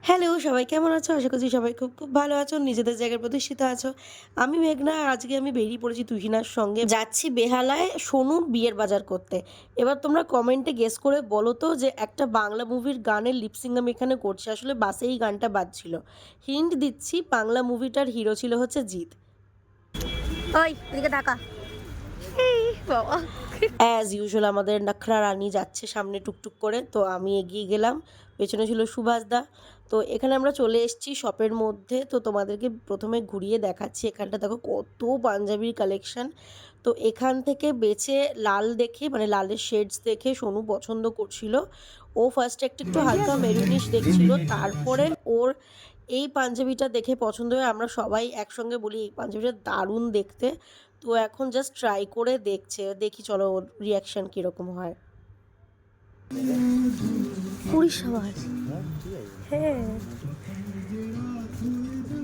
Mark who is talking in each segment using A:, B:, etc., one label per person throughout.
A: Hello, সবাই কেমন আছো? আশা করছি সবাই খুব, খুব ভালো আছো। নিজেদের জায়গায় প্রতিষ্ঠিত আছো। আমি মেঘনা। আজকে আমি বেরিয়ে পড়েছি তুহিনার সঙ্গে। যাচ্ছি বেহালায় সোনুর বিয়ের বাজার করতে। এবার তোমরা কমেন্টে গেস করে বলো তো যে একটা বাংলা মুভির গানের লিপসিং আমি এখানে করছি। আসলে বাসে এই গানটা বাজছিল। হিন্ট দিচ্ছি, বাংলা মুভিটার হিরো ছিল হচ্ছে জিৎ।
B: ওই এদিকে তাকা। এই বাবা,
A: অ্যাজ ইউজুয়াল আমাদের নখরা রানী যাচ্ছে সামনে টুকটুক করে, তো আমি এগিয়ে গেলাম। পেছনে ছিল সুভাষদা। তো এখানে আমরা চলে এসেছি শপের মধ্যে। তো তোমাদেরকে প্রথমে ঘুরিয়ে দেখাচ্ছি। এখানটা দেখো কত পাঞ্জাবির কালেকশন। তো এখান থেকে বেছে লাল দেখে, মানে লালের শেডস দেখে সোনু পছন্দ করছিল। ও ফার্স্টে একটু একটু হালকা মেরুনিশ দেখছিল, তারপরে ওর এই পাঞ্জাবিটা দেখে পছন্দ হয়ে আমরা সবাই একসঙ্গে বলি এই পাঞ্জাবিটা দারুণ দেখতে। তো এখন জাস্ট ট্রাই করে দেখছে, দেখি চলো ওর রিয়াকশন কিরকম হয়।
B: 20 সবার। হ্যাঁ,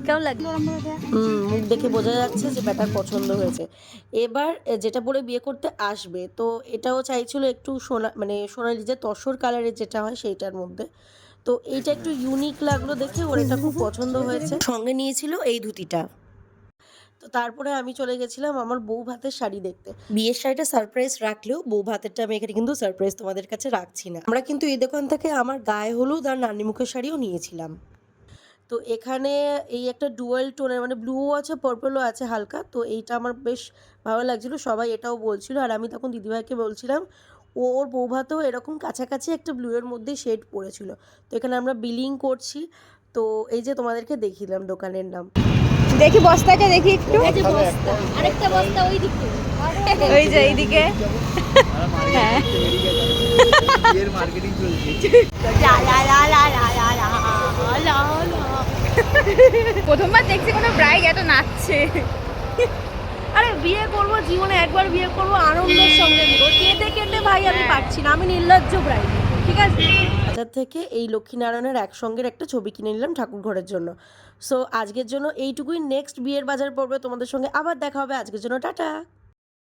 B: কেমন লাগলো?
A: মুখ দেখে বোঝা যাচ্ছে যে ব্যাটার পছন্দ হয়েছে। এবার যেটা পরে বিয়ে করতে আসবে, তো এটাও চাইছিল একটু সোনা, মানে সোনালি যে তসর কালারের যেটা হয় সেইটার মধ্যে। তো এইটা একটু ইউনিক লাগলো দেখে, ওর এটা খুব পছন্দ হয়েছে। সঙ্গে নিয়েছিল এই ধুতিটা। তো তারপরে আমি চলে গেছিলাম আমার বউ ভাতের শাড়ি দেখতে। বিয়ের শাড়িটা সারপ্রাইজ রাখলেও বউ ভাতেরটা আমি এখানে কিন্তু সারপ্রাইজ তোমাদের কাছে রাখছি না। আমরা কিন্তু এই দোকান থেকে আমার গায়ে হলুদ আর নানি মুখের শাড়িও নিয়েছিলাম। তো এখানে এই একটা ডুয়াল টোনের, মানে ব্লুও আছে পার্পলও আছে হালকা। তো এইটা আমার বেশ ভালো লাগছিলো, সবাই এটাও বলছিল। আর আমি তখন দিদিভাইকে বলছিলাম ওর বউ ভাতেও এরকম কাছাকাছি একটা ব্লু এর মধ্যে শেড পড়েছিল। তো এখানে আমরা বিলিং করছি। তো এই যে তোমাদেরকে দেখিলাম দোকানের নাম।
B: দেখি বস্তাটা দেখি একটু।
C: এই যে বস্তা, আরেকটা বস্তা ওই দিকে।
B: ওই যে এইদিকে। হ্যাঁ,
D: এর মার্কেটিং চলছে।
B: লা লা লা লা লা লা লা লা লা। প্রথমবার দেখছি কোনো ব্রাইড এত নাচছে।
C: আরে বিয়ে করব, জীবনে একবার বিয়ে করব, আনন্দের সঙ্গে নিব। কেঁদে কেটে ভাই আমি পারছি না, আমি নির্লজ্জ ব্রাইড। ঠিক আছে।
A: বাজার থেকে এই লক্ষ্মীনারায়ণের একসঙ্গের একটা ছবি কিনে নিলাম ঠাকুর ঘরের জন্য। সো আজকের জন্য এইটুকুই। নেক্সট বিয়ের বাজার পর্বে তোমাদের সঙ্গে আবার দেখা হবে। আজকের জন্য টাটা।